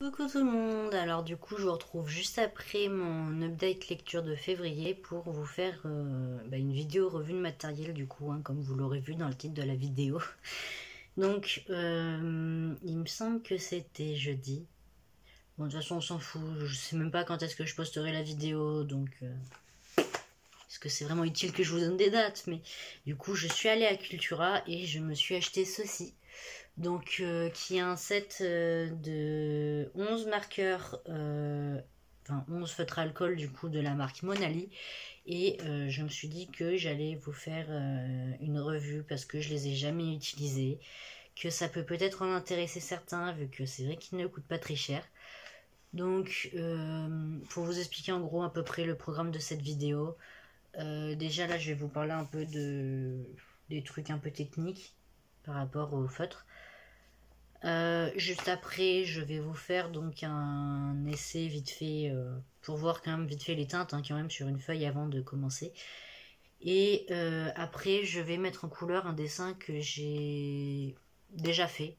Coucou tout le monde, alors du coup je vous retrouve juste après mon update lecture de février pour vous faire une vidéo revue de matériel du coup, comme vous l'aurez vu dans le titre de la vidéo. Donc il me semble que c'était jeudi. Bon de toute façon on s'en fout, je sais même pas quand est-ce que je posterai la vidéo, donc est-ce que c'est vraiment utile que je vous donne des dates, mais du coup je suis allée à Cultura et je me suis acheté ceci. Donc qui est un set de 11 marqueurs, 11 feutres alcool du coup de la marque Monali. Et je me suis dit que j'allais vous faire une revue parce que je les ai jamais utilisés, que ça peut peut-être en intéresser certains vu que c'est vrai qu'ils ne coûtent pas très cher. Donc pour vous expliquer en gros à peu près le programme de cette vidéo, déjà là je vais vous parler un peu des trucs un peu techniques par rapport aux feutres. Juste après, je vais vous faire donc un essai vite fait pour voir quand même vite fait les teintes quand même sur une feuille avant de commencer. Et après, je vais mettre en couleur un dessin que j'ai déjà fait.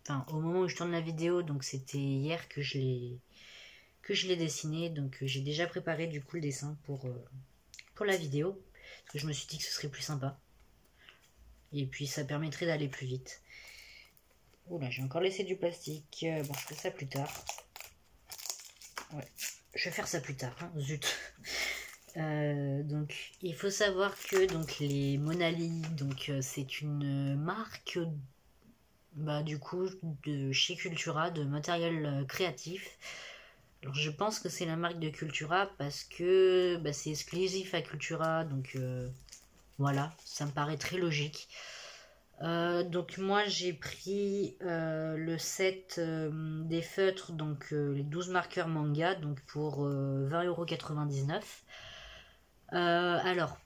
Enfin, au moment où je tourne la vidéo, donc c'était hier que je l'ai dessiné. Donc j'ai déjà préparé du coup le dessin pour la vidéo. Parce que je me suis dit que ce serait plus sympa. Et puis ça permettrait d'aller plus vite. Oula, j'ai encore laissé du plastique. Bon, je ferai ça plus tard. Ouais, je vais faire ça plus tard, zut. Donc, il faut savoir que donc les Monali, donc c'est une marque, du coup, de chez Cultura, de matériel créatif. Alors, je pense que c'est la marque de Cultura parce que c'est exclusif à Cultura, donc voilà, ça me paraît très logique. Donc moi j'ai pris le set des feutres, donc les 12 marqueurs manga, donc pour 20,99 €. Alors,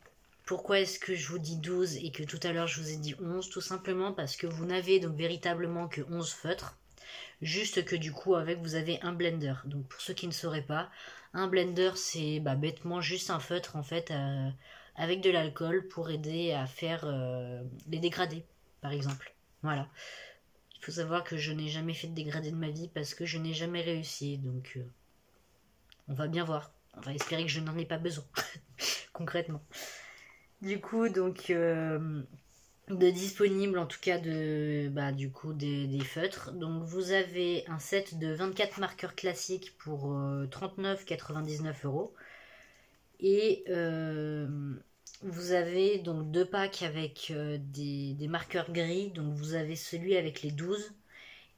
pourquoi est-ce que je vous dis 12 et que tout à l'heure je vous ai dit 11? Tout simplement parce que vous n'avez donc véritablement que 11 feutres. Juste que du coup avec vous avez un blender. Donc pour ceux qui ne sauraient pas, un blender c'est bêtement juste un feutre en fait avec de l'alcool pour aider à faire les dégradés par exemple. Voilà. Il faut savoir que je n'ai jamais fait de dégradé de ma vie parce que je n'ai jamais réussi. Donc on va bien voir. On va espérer que je n'en ai pas besoin concrètement. Du coup donc de disponible en tout cas du coup des feutres. Donc vous avez un set de 24 marqueurs classiques pour 39,99 €. Et vous avez donc deux packs avec des marqueurs gris. Donc vous avez celui avec les 12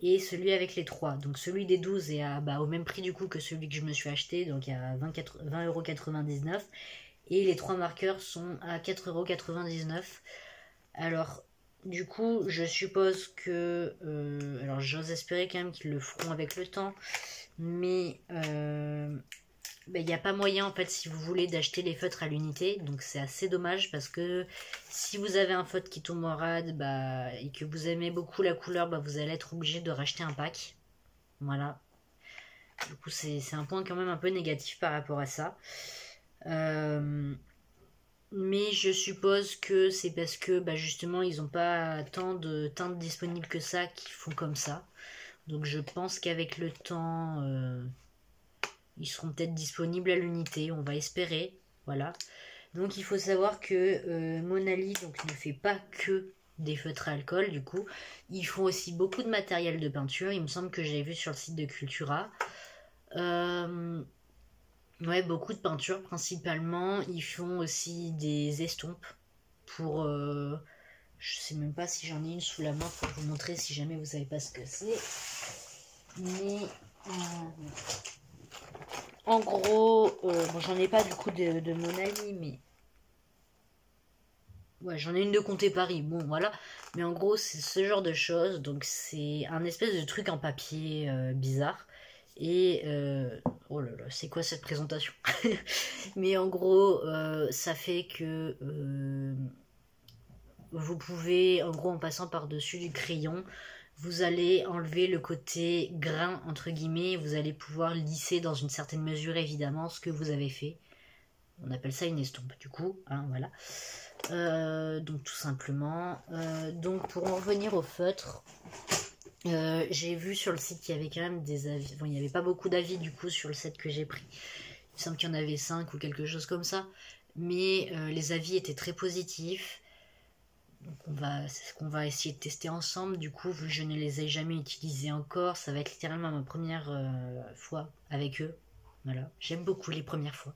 et celui avec les 3. Donc celui des 12 est au même prix du coup que celui que je me suis acheté, donc à 20,99 €. Et les 3 marqueurs sont à 4,99 €. Alors, du coup, je suppose que... alors, j'ose espérer quand même qu'ils le feront avec le temps. Mais il n'y a pas moyen, en fait, si vous voulez, d'acheter les feutres à l'unité. Donc, c'est assez dommage parce que si vous avez un feutre qui tombe en rade et que vous aimez beaucoup la couleur, vous allez être obligé de racheter un pack. Voilà. Du coup, c'est un point quand même un peu négatif par rapport à ça. Mais je suppose que c'est parce que justement ils n'ont pas tant de teintes disponibles que ça qu'ils font comme ça. Donc je pense qu'avec le temps ils seront peut-être disponibles à l'unité, on va espérer. Voilà. Donc il faut savoir que Monali donc, ne fait pas que des feutres à alcool du coup. Ils font aussi beaucoup de matériel de peinture. Il me semble que j'avais vu sur le site de Cultura. Ouais, beaucoup de peinture principalement. Ils font aussi des estompes pour... je sais même pas si j'en ai une sous la main pour vous montrer si jamais vous savez pas ce que c'est. Mais... en gros, j'en ai pas du coup de mon ami, mais... Ouais, j'en ai une de Comté Paris, bon voilà. Mais en gros, c'est ce genre de choses. Donc c'est un espèce de truc en papier bizarre. Et oh là là, c'est quoi cette présentation? Mais en gros, ça fait que vous pouvez, en gros, en passant par-dessus du crayon, vous allez enlever le côté grain, entre guillemets, vous allez pouvoir lisser dans une certaine mesure, évidemment, ce que vous avez fait. On appelle ça une estompe, du coup, voilà. Donc tout simplement. Donc pour en revenir au feutre, J'ai vu sur le site qu'il y avait quand même des avis. Bon, il n'y avait pas beaucoup d'avis du coup sur le set que j'ai pris. Il me semble qu'il y en avait 5 ou quelque chose comme ça. Mais les avis étaient très positifs. Donc c'est ce qu'on va essayer de tester ensemble. Du coup, vu que je ne les ai jamais utilisés encore, ça va être littéralement ma première fois avec eux. Voilà, j'aime beaucoup les premières fois.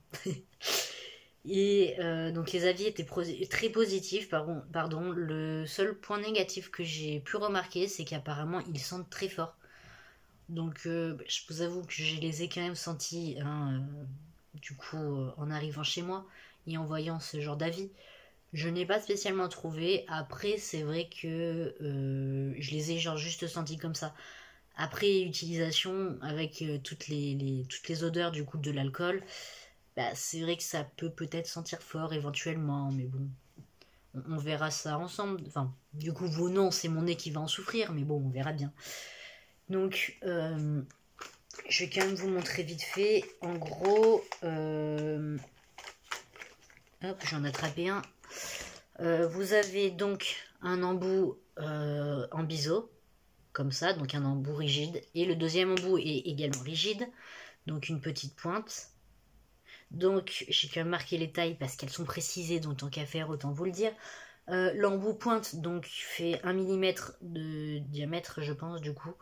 Et donc les avis étaient très positifs, pardon. Le seul point négatif que j'ai pu remarquer, c'est qu'apparemment ils sentent très fort. Donc je vous avoue que je les ai quand même sentis, hein, du coup, en arrivant chez moi et en voyant ce genre d'avis. Je n'ai pas spécialement trouvé. Après, c'est vrai que je les ai genre juste sentis comme ça. Après utilisation, avec toutes les odeurs du coup de l'alcool, bah, c'est vrai que ça peut peut-être sentir fort éventuellement, mais bon, on verra ça ensemble. Enfin, du coup, vous non, c'est mon nez qui va en souffrir, mais bon, on verra bien. Donc, je vais quand même vous montrer vite fait. En gros, hop, j'en ai attrapé un. Vous avez donc un embout en biseau, comme ça, donc un embout rigide. Et le deuxième embout est également rigide, donc une petite pointe. Donc j'ai quand même marqué les tailles parce qu'elles sont précisées, donc tant qu'à faire, autant vous le dire. L'embout pointe donc fait 1 mm de diamètre, je pense, du coup.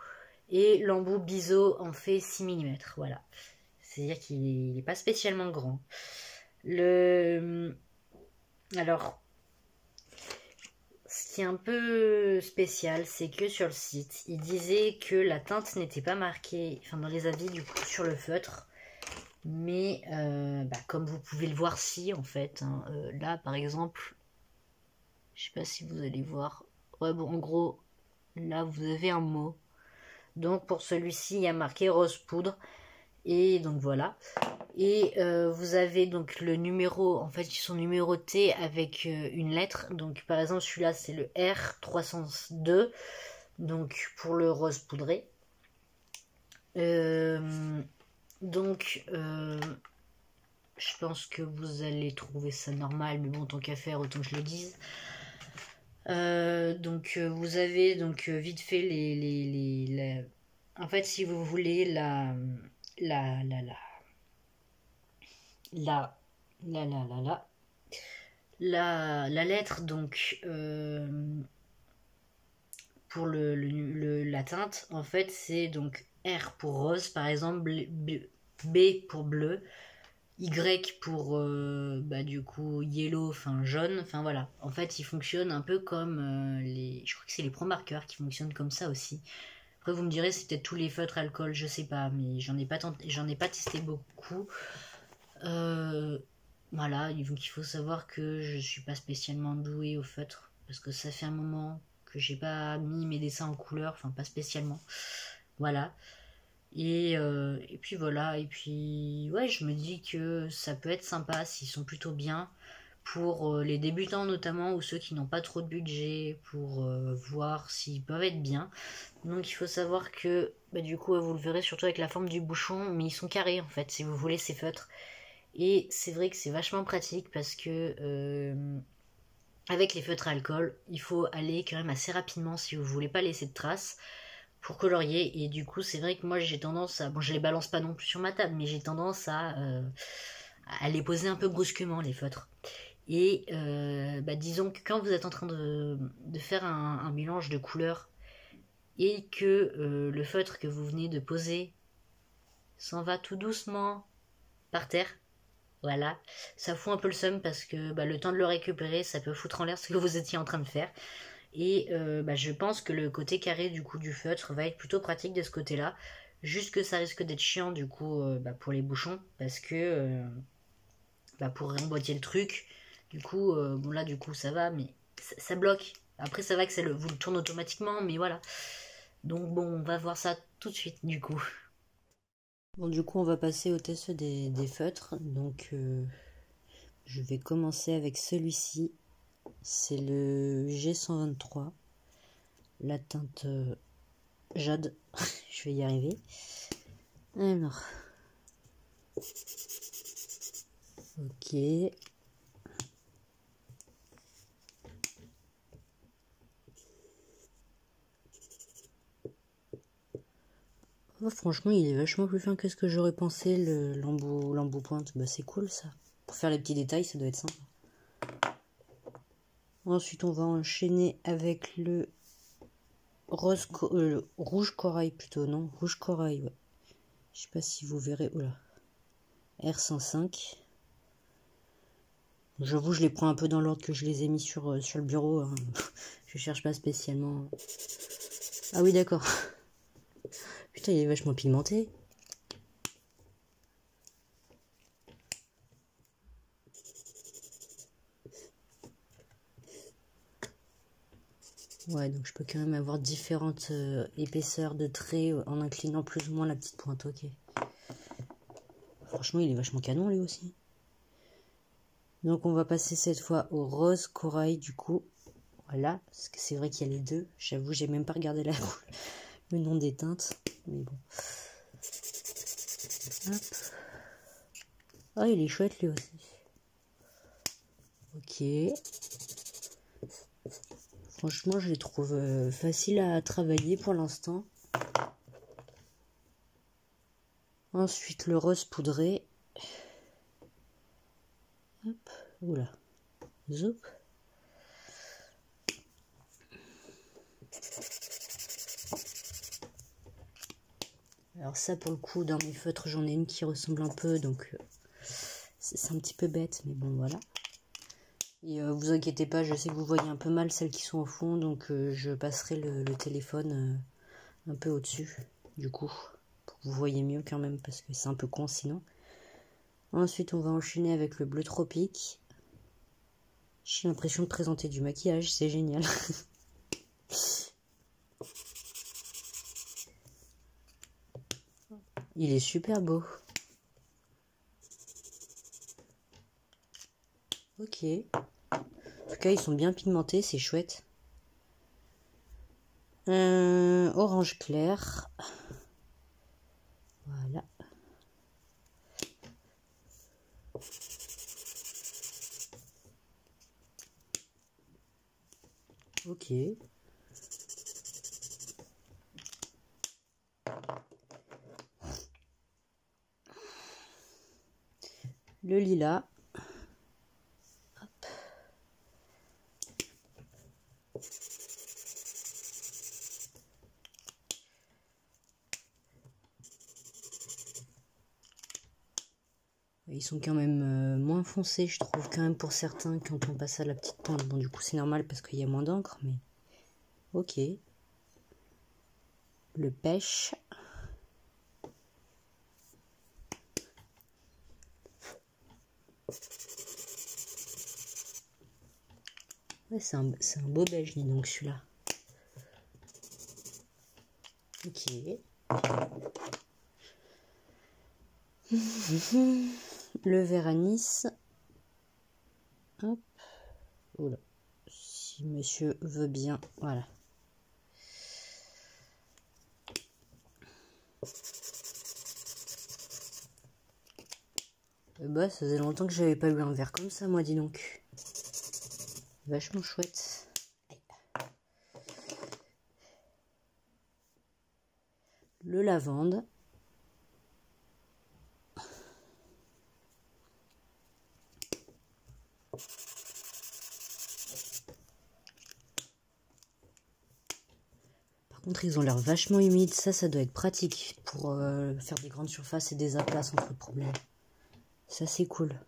Et l'embout biseau en fait 6 mm, voilà. C'est-à-dire qu'il n'est pas spécialement grand. Alors, ce qui est un peu spécial, c'est que sur le site, il disait que la teinte n'était pas marquée, enfin dans les avis du coup, sur le feutre. Mais comme vous pouvez le voir ci en fait, hein, là par exemple, je sais pas si vous allez voir. Ouais, bon, en gros, là vous avez un mot. Donc pour celui-ci, il y a marqué rose poudre. Et donc voilà. Et vous avez donc le numéro, en fait ils sont numérotés avec une lettre. Donc par exemple celui-là c'est le R302. Donc pour le rose poudré. Donc je pense que vous allez trouver ça normal, mais bon, tant qu'à faire, autant que je le dise. Donc vous avez donc vite fait en fait, si vous voulez la la la la la la la la la lettre donc pour la teinte, en fait, c'est donc R pour rose, par exemple, B pour bleu, Y pour du coup yellow, enfin jaune, enfin voilà. En fait, il fonctionne un peu comme je crois que c'est les Pro Markers qui fonctionnent comme ça aussi. Après, vous me direz, c'est peut-être tous les feutres alcool, je sais pas, mais j'en ai pas testé beaucoup. Voilà, donc il faut savoir que je suis pas spécialement douée au feutre parce que ça fait un moment que j'ai pas mis mes dessins en couleur, enfin pas spécialement. Voilà. Et puis voilà, et puis ouais, je me dis que ça peut être sympa s'ils sont plutôt bien pour les débutants notamment ou ceux qui n'ont pas trop de budget pour voir s'ils peuvent être bien. Donc il faut savoir que du coup vous le verrez surtout avec la forme du bouchon, mais ils sont carrés en fait si vous voulez ces feutres. Et c'est vrai que c'est vachement pratique parce que avec les feutres à alcool, il faut aller quand même assez rapidement si vous voulez pas laisser de traces pour colorier. Et du coup, c'est vrai que moi j'ai tendance à. Bon, je les balance pas non plus sur ma table, mais j'ai tendance à les poser un peu brusquement, les feutres. Et disons que quand vous êtes en train de faire un mélange de couleurs et que le feutre que vous venez de poser s'en va tout doucement par terre, voilà, ça fout un peu le seum parce que le temps de le récupérer, ça peut foutre en l'air ce que vous étiez en train de faire. Et je pense que le côté carré du coup du feutre va être plutôt pratique de ce côté-là. Juste que ça risque d'être chiant du coup pour les bouchons parce que pour remboîter le truc, du coup, bon là du coup ça va, mais ça bloque. Après ça va que vous le tourne automatiquement, mais voilà. Donc bon, on va voir ça tout de suite du coup. Bon, du coup, on va passer au test des feutres. Donc, je vais commencer avec celui-ci. C'est le G123. La teinte jade. Je vais y arriver. Alors. Ok. Oh, franchement, il est vachement plus fin que ce que j'aurais pensé, l'embout pointe. Bah, c'est cool ça. Pour faire les petits détails, ça doit être sympa. Ensuite, on va enchaîner avec le rouge corail plutôt, non? Rouge corail, ouais. Je sais pas si vous verrez. Oula. R105. J'avoue, je les prends un peu dans l'ordre que je les ai mis sur le bureau. Hein. Je cherche pas spécialement. Ah oui, d'accord. Putain, il est vachement pigmenté. Ouais, donc je peux quand même avoir différentes épaisseurs de traits en inclinant plus ou moins la petite pointe, ok. Franchement, il est vachement canon lui aussi. Donc on va passer cette fois au rose corail du coup. Voilà, parce que c'est vrai qu'il y a les deux. J'avoue, j'ai même pas regardé le nom des teintes. Mais bon. Hop. Ah, il est chouette lui aussi. Ok. Franchement, je les trouve faciles à travailler pour l'instant. Ensuite, le rose poudré. Hop. Oula. Zoup. Alors ça, pour le coup, dans mes feutres, j'en ai une qui ressemble un peu, donc c'est un petit peu bête, mais bon, voilà. Et vous inquiétez pas, je sais que vous voyez un peu mal celles qui sont au fond, donc je passerai le téléphone un peu au-dessus, du coup, pour que vous voyez mieux quand même, parce que c'est un peu con sinon. Ensuite, on va enchaîner avec le bleu tropique. J'ai l'impression de présenter du maquillage, c'est génial. Il est super beau. Ok. En tout cas, ils sont bien pigmentés, c'est chouette. Orange clair. Voilà. Ok. Le lilas. Hop. Ils sont quand même moins foncés, je trouve, quand même pour certains, quand on passe à la petite pointe. Bon, du coup, c'est normal parce qu'il y a moins d'encre, mais... Ok. Le pêche. Ouais, c'est un beau beige, dis donc, celui-là. Ok. Le vert anis. Hop. Oula. Si monsieur veut bien. Voilà. Bah, ça faisait longtemps que j'avais pas eu un verre comme ça, moi, dis donc. Vachement chouette. Le lavande. Par contre, ils ont l'air vachement humides. Ça doit être pratique pour faire des grandes surfaces et des aplats sans trop de problème. Ça, c'est cool.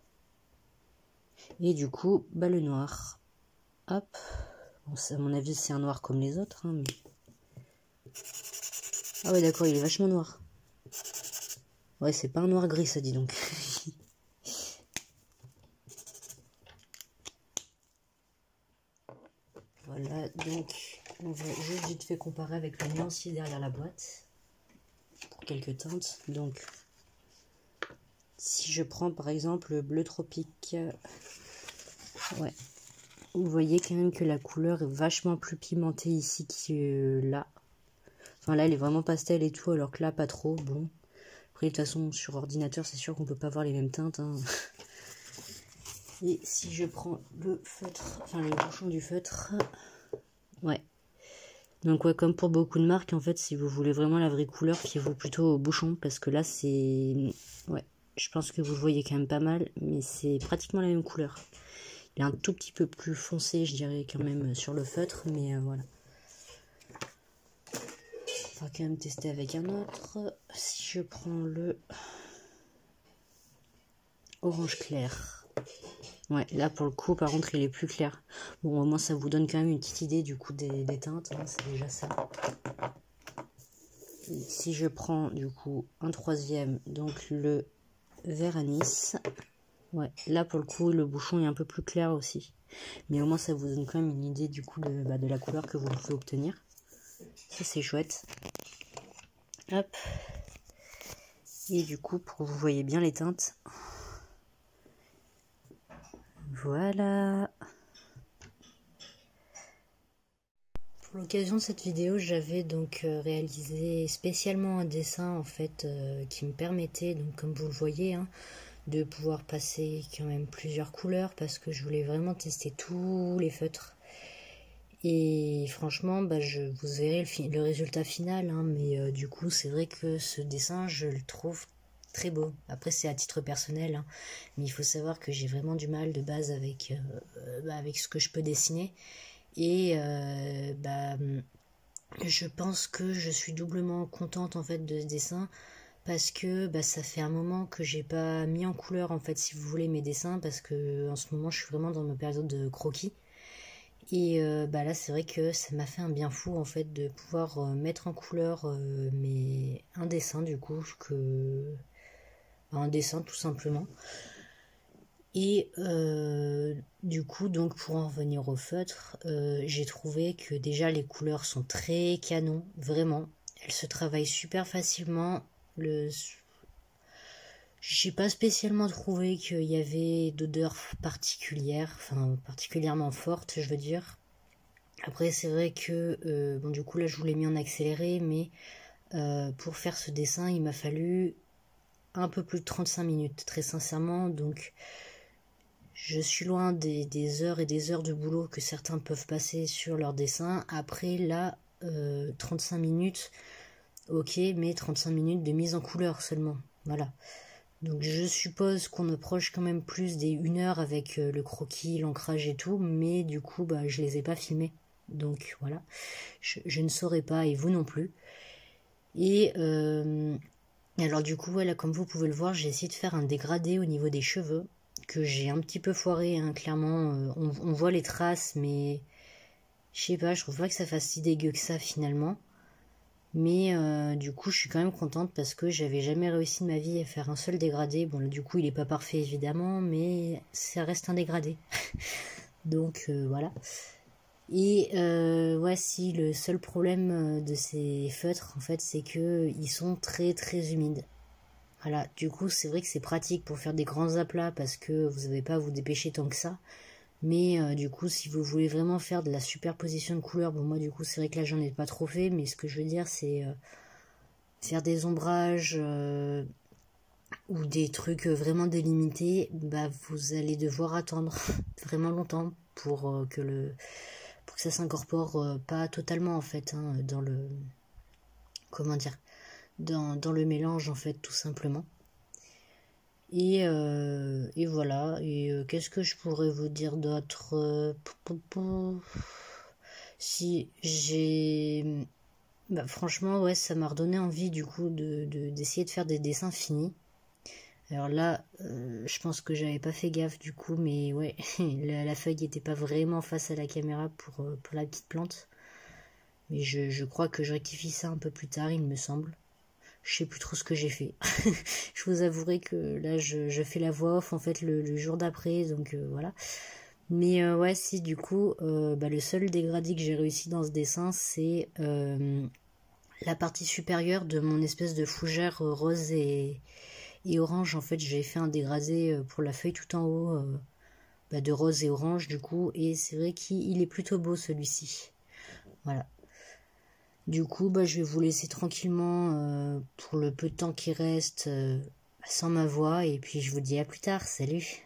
Et du coup, bah, le noir. Hop. Bon, ça, à mon avis, c'est un noir comme les autres. Hein, mais... Ah ouais, d'accord, il est vachement noir. Ouais, c'est pas un noir gris, ça, dit donc. Voilà, donc, on va juste vite fait comparer avec le nuancier derrière la boîte. Pour quelques teintes. Donc, si je prends par exemple le bleu tropique, ouais, vous voyez quand même que la couleur est vachement plus pigmentée ici que là. Enfin là, elle est vraiment pastel et tout, alors que là, pas trop. Bon, après de toute façon, sur ordinateur, c'est sûr qu'on peut pas voir les mêmes teintes. Hein. Et si je prends le feutre, enfin le bouchon du feutre, ouais, Donc ouais, comme pour beaucoup de marques, en fait, si vous voulez vraiment la vraie couleur, fiez-vous plutôt au bouchon, parce que là, c'est... Ouais, je pense que vous le voyez quand même pas mal, mais c'est pratiquement la même couleur. Il est un tout petit peu plus foncé, je dirais, quand même, sur le feutre, mais voilà. On va quand même tester avec un autre. Si je prends le orange clair. Ouais, là pour le coup, par contre, il est plus clair. Bon, au moins, ça vous donne quand même une petite idée du coup des teintes, hein, c'est déjà ça. Et si je prends du coup un troisième, donc le vert anis. Ouais, là pour le coup, le bouchon est un peu plus clair aussi. Mais au moins, ça vous donne quand même une idée du coup de la couleur que vous pouvez obtenir. Ça, c'est chouette. Hop. Et du coup, pour que vous voyez bien les teintes. Voilà. Pour l'occasion de cette vidéo, j'avais donc réalisé spécialement un dessin en fait qui me permettait, donc comme vous le voyez, hein, de pouvoir passer quand même plusieurs couleurs parce que je voulais vraiment tester tous les feutres. Et franchement, bah, vous verrez le résultat final, hein, mais du coup, c'est vrai que ce dessin, je le trouve très beau. Après, c'est à titre personnel, hein, mais il faut savoir que j'ai vraiment du mal de base avec ce que je peux dessiner. Et je pense que je suis doublement contente en fait de ce dessin parce que ça fait un moment que j'ai pas mis en couleur en fait si vous voulez mes dessins parce que en ce moment je suis vraiment dans ma période de croquis. Et là c'est vrai que ça m'a fait un bien fou en fait de pouvoir mettre en couleur un dessin du coup un dessin tout simplement. Et du coup donc pour en revenir au feutre, j'ai trouvé que déjà les couleurs sont très canon, vraiment. Elles se travaillent super facilement. J'ai pas spécialement trouvé qu'il y avait d'odeur particulière, enfin particulièrement forte, je veux dire. Après, c'est vrai que, du coup, là, je vous l'ai mis en accéléré, mais pour faire ce dessin, il m'a fallu un peu plus de 35 minutes, très sincèrement. Donc, je suis loin des heures et des heures de boulot que certains peuvent passer sur leur dessin. Après, là, 35 minutes, ok, mais 35 minutes de mise en couleur seulement. Voilà. Donc je suppose qu'on approche quand même plus des 1 heure avec le croquis, l'ancrage et tout, mais du coup je les ai pas filmés. Donc voilà, je ne saurais pas et vous non plus. Et alors du coup voilà, comme vous pouvez le voir, j'ai essayé de faire un dégradé au niveau des cheveux, que j'ai un petit peu foiré, hein, clairement. On voit les traces, mais je sais pas, je trouve pas que ça fasse si dégueu que ça finalement. Mais du coup je suis quand même contente parce que j'avais jamais réussi de ma vie à faire un seul dégradé. Bon là du coup il est pas parfait évidemment, mais ça reste un dégradé. Donc voilà. Et ouais, si le seul problème de ces feutres en fait c'est que ils sont très très humides. Voilà, du coup c'est vrai que c'est pratique pour faire des grands aplats parce que vous n'avez pas à vous dépêcher tant que ça. Mais du coup, si vous voulez vraiment faire de la superposition de couleurs, bon moi du coup c'est vrai que là j'en ai pas trop fait, mais ce que je veux dire c'est faire des ombrages ou des trucs vraiment délimités, vous allez devoir attendre vraiment longtemps pour que ça s'incorpore pas totalement en fait, hein, dans le comment dire, dans le mélange en fait tout simplement. Et voilà. Et qu'est-ce que je pourrais vous dire d'autre? Si j'ai... franchement, ouais, ça m'a redonné envie du coup d'essayer de faire des dessins finis. Alors là, je pense que j'avais pas fait gaffe du coup, mais ouais, la feuille n'était pas vraiment face à la caméra pour la petite plante. Mais je crois que je rectifie ça un peu plus tard, il me semble. Je sais plus trop ce que j'ai fait. Je vous avouerai que là je fais la voix off en fait le jour d'après, donc voilà. Mais ouais, si du coup le seul dégradé que j'ai réussi dans ce dessin c'est la partie supérieure de mon espèce de fougère rose et orange. En fait j'ai fait un dégradé pour la feuille tout en haut de rose et orange du coup, et c'est vrai qu'il est plutôt beau celui-ci. Voilà. Du coup, je vais vous laisser tranquillement pour le peu de temps qui reste sans ma voix. Et puis, je vous dis à plus tard. Salut!